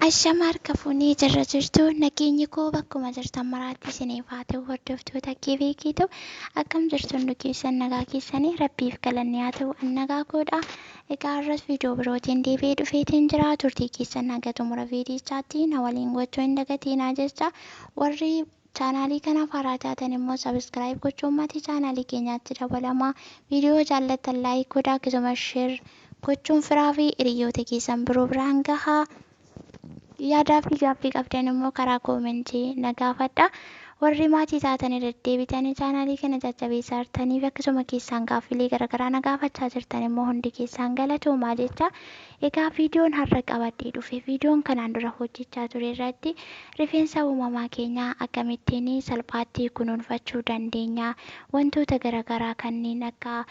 Ashamaar kafuunii jirra jirtu nageenyi koo bakkuma jirtan maraatti isiniif haa ta'u hordoftoota KBK'tu akkam jirtu hundi keessan nagaa keessanii rabbiif galanni haa ta'u nagaa koodha. Egaa har'as viidiyoo birootiin deebi'ee dhufeetiin jira turtii keessan haga xumura viidiyichaatti na waliin gochuu hin dagatinaa jecha warri chaanaalii kanaaf haaraa taatan immoo sabiskiraayib gochuun maatii chaanaalii keenyaatti dabalamaa viidiyoo jaallattan laayik godhaa akkasumas sheer gochuun firaa fi hiriyoota keessan biroo biraan gahaa. Yaadaa fi gaaffii qabdan immoo karaa koomentii na gaafadha. Warri maatii taatanii deddeebitanii chaanaalii kana jajjabeessaa jirtaniif akkasuma keessaan gaaffilee garaagaraa na gaafachaa jirtan immoo hundi keessaan galatoomaa jecha. Egaa viidiyoon har'a qabadhee dhufe viidiyoon kanaan dura hojjechaa ture irratti rifeensa uumamaa keenyaa akkamittiin salphaatti kunuunfachuu dandeenya wantoota garaagaraa kanneen akka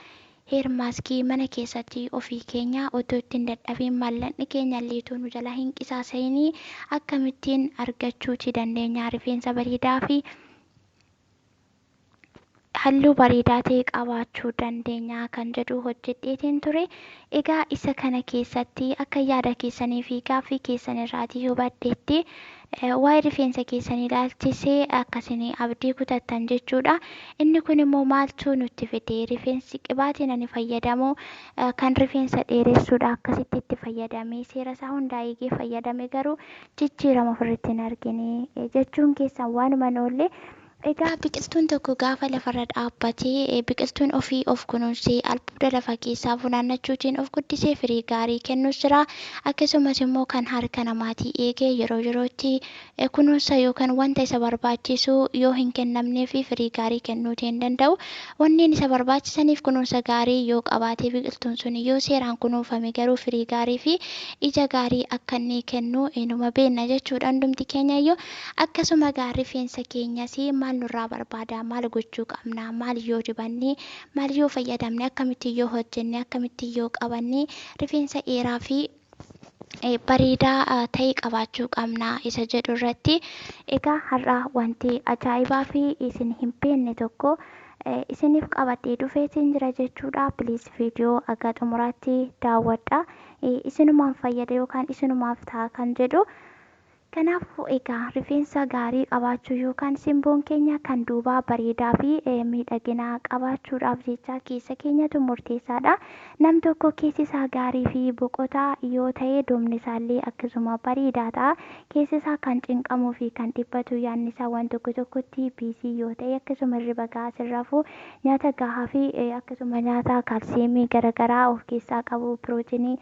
heermaaskii mana keessatti ofii keenya otoo ittiin dadhabiin mallanni keenya illee nu jala hin qisaasa'inii akkamittiin argachuuti dandeenya rifeensa bareedaa fi halluu bareedaa ta'e qabaachuu dandeenya kan jedhu hojjedheetiin ture. Egaa isa kana keessatti akka yaada keessanii fi gaaffii keessan irraatii hubadheetti waa'ee rifeensa keessanii ilaalchisee akkasiin abdii kutattan jechuudha. Inni kun immoo maaltu nutti fide rifeensi qibaatiin ani fayyadamu kan rifeensa dheeressuudha akkasitti itti fayyadamee seera isaa hundaa eegee fayyadame garuu jijjiirama ofirratti hin argine jechuun keessan waanuma oollee. Egaa biqiltuun tokko gaafa lafarra dhaabbatee biqiltuun ofii of kunuunsee albuuda lafa keessaa funaannachuutiin of guddisee firii gaarii kennus jira. Akkasumas immoo kan harka namaatii eegee yeroo yerootti kunuunsa yookaan wanta isa barbaachisu yoo hin kennamnee fi firii gaarii kennuutii hin danda'u. Wanneen isa barbaachisaniif kunuunsa gaarii yoo qabaate biqiltuun sun yoo seeraan kunuunfame garuu firii gaarii fi ija gaarii akka inni kennu inuma beekna jechuudha hundumti keenya iyyuu. Akkasuma rifeensa keenyas maal nurraa barbaada maal gochuu qabna maal yoo dibanne maal yoo fayyadamne akkamitti yoo hojjenne akkamitti yoo qabanne rifeensa dheeraa fi bareedaa ta'e qabaachuu qabna isa jedhu irratti. Egaa har'a wanti ajaa'ibaa fi isin hin beekne tokko isiniif qabadhee dhufeetiin jira jechuudha. Please viidiyoo akka xumuraatti daawwadha. Isinumaan fayyada yookaan isinumaaf ta'a kan jedhu. Kanaafuu egaa rifeensa gaarii qabaachuu yookaan simboon keenya kan duubaa bareedaa fi miidhagina qabaachuudhaaf jecha keessa keenyatu murteessaadha. Nam tokko keessi isaa gaarii fi boqotaa yoo ta'e duubni isaallee akkasuma bareedaa ta'a. Keessi isaa kan cinqamuu fi kan dhiphatu yaadni isaa waan tokko tokkotti biisii yoo ta'e akkasuma hirriba gahaa sirrafuu nyaata gahaa fi akkasuma nyaata kaalsiyeemii garaagaraa of keessaa qabu pirootinii.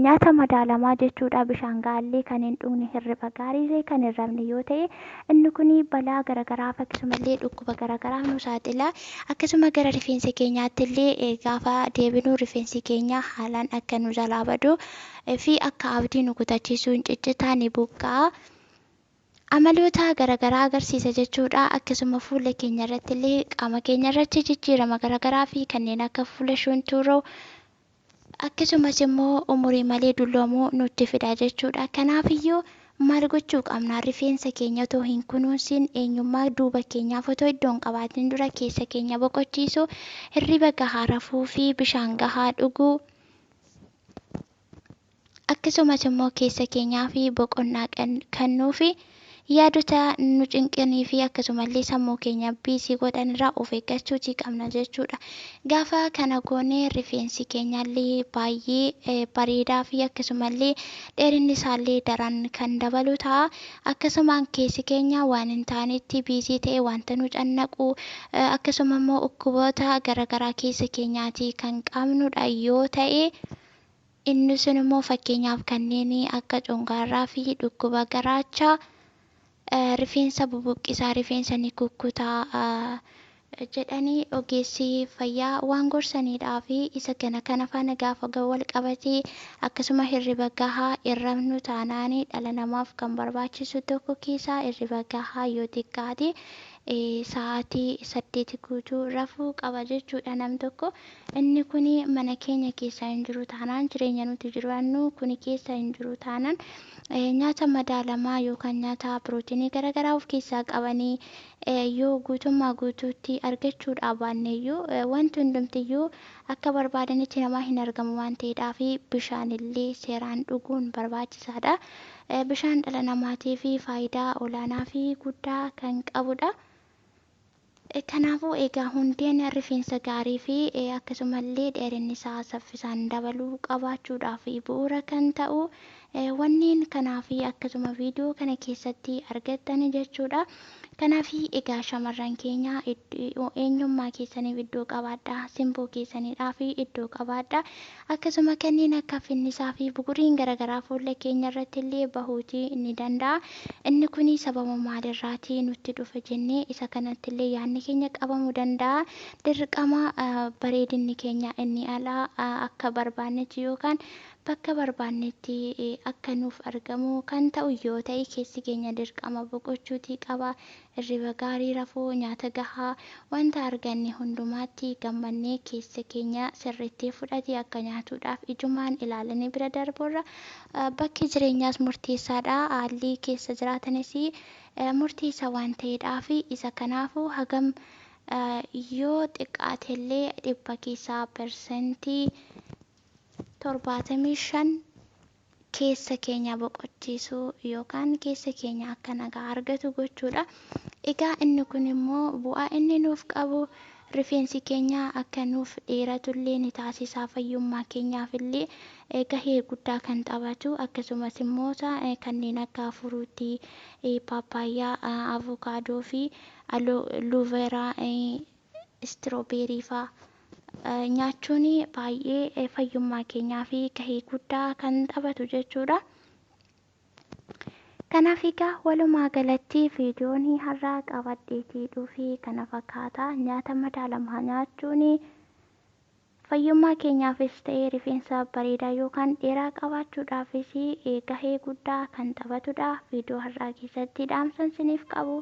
Nyaata madaalamaa jechuudha bishaan gaallee kan hin dhugne hirriba gaariillee kan hin rabne yoo ta'e inni kun balaa garaagaraaf akkasumallee dhukkuba garaagaraaf nu saaxila. Akkasuma gara rifeensa keenyaatti illee gaafa deebinu rifeensi keenya haalaan akka nu jalaa badu fi akka abdii nu kutachiisuu hin ciccitaa ni buqqa'a. Amaloota garaagaraa agarsiisa jechuudha. Akkasuma fuula keenya irratti illee qaama keenya irratti jijjiirama garaagaraa fi kanneen akka fuula shuntuuroo. Akkasumas immoo umurii malee dulloomuu nutti fida jechuudha. Kanaafiyyuu maal gochuu qabna rifeensa keenya otoo hin kunuunsin eenyummaa duuba keenyaaf otoo iddoo hin qabaatin dura keessa keenya boqochiisu hirriba gahaa rafuu fi bishaan gahaa dhuguu. Akkasumas immoo keessa keenyaa fi boqonnaa kennuu fi yaadota nu cinqanii fi akkasumallee sammuu keenya biisii godhan irraa of eeggachuutii qabna jechuudha. Gaafa kana goone rifeensi keenyallee baay'ee bareedaa fi akkasumallee dheerinni isaallee daran kan dabalu ta'a. Akkasumaan keessi keenya waan hin taanetti biisii ta'e wanta nu cannaqu akkasuma immoo dhukkuboota garaagaraa keessa keenyaatii kan qabnudha yoo ta'e. Inni sun immoo fakkeenyaaf kanneen akka congaaraa fi dhukkuba garaachaa. Rifeensa bubuqqisaa rifeensa ni kukkutaa jedhanii ogeessi fayyaa waan gorsaniidhaa fi isa kana faana gaafa wal qabatee akkasuma hirriba gahaa irrabnu taanaanii dhala namaaf kan barbaachisu tokko keessaa hirriba gahaa yoo xiqqaate sa'aatii 8 guutuu rafuu qaba jechuudha nam tokko. Inni kun mana keenya keessa hin jiru taanaan jireenya nuti jiraannu kun keessa hin jiru taanaan nyaata madaalamaa yookaan nyaata pirootinii garaagaraa of keessaa qabanii yoo guutummaa guutuutti argachuudhaa baanneeyyuu wanti hundumtiyyuu akka barbaadanitti namaa hin argamu waan ta'eedhaaf bishaanillee seeraan dhuguun barbaachisaadha. bishaan dhala namaatiif faayidaa olaanaa fi guddaa kan qabudha. Kanaafuu egaa hundeen rifeensa gaarii fi akkasumallee dheerinni isaa saffisaan dabaluu qabaachuudhaaf bu'uura kan ta'u wanneen kanaa fi akkasuma viidiyoo kana keessatti argattan jechuudha. Kanaaf egaa shamarran keenya eenyummaa keessaniif iddoo qabaadhaa, simboo keessaniidhaaf iddoo qabaadhaa. Akkasuma kanneen akka finnisaa fi buguriin garaagaraa fuula keenya irratti illee bahuutii ni danda'a. Inni kun sababa maalirraatii nutti dhufa jennee isa kanatti illee yaadni keenya qabamuu danda'a. Dirqama bareedinni keenya inni alaa akka barbaannetti yookaan bakka barbaannetti akka nuuf argamu kan ta'u yoo ta'e keessi keenya dirqama boqochuutii qaba. Hirriba gaarii rafuu, nyaata gahaa, wanta arganne hundumaatti gammannee keessa keenya sirriitti fudhatee akka nyaatuudhaaf ijumaan ilaalanii bira darburra bakki jireenyaas murteessaadha. Haalli keessa jiraatanis murteessaa waan ta'eedhaaf isa kanaafuu hagam yoo xiqqaatellee dhibba keessaa persentii 75 keessa keenya boqochiisuu yookaan keessa keenya akka nagaa argatu gochuudha. Egaa inni kun immoo bu'aa inni nuuf qabu rifeensi keenya akka nuuf dheeratullee ni taasisa. Fayyummaa keenyaaf illee gahee guddaa kan taphatu. Akkasumas immoo kanneen akka furuutii, paappaayyaa, avokaadoo fi aluuveeraa, istiroobeerii fa'aa nyaachuun baay'ee fayyummaa keenyaaf gahee guddaa kan taphatu jechuudha. Kanaaf egaa walumaa galatti viidiyoon har'aa qabadheetii dhufe kana fakkaata. Nyaata madaalamaa nyaachuun fayyummaa keenyaafis ta'ee rifeensa bareedaa yookaan dheeraa qabaachuudhaafis gahee guddaa kan taphatudha. Viidiyoo har'aa keessatti dhaamsa isiniif qabu.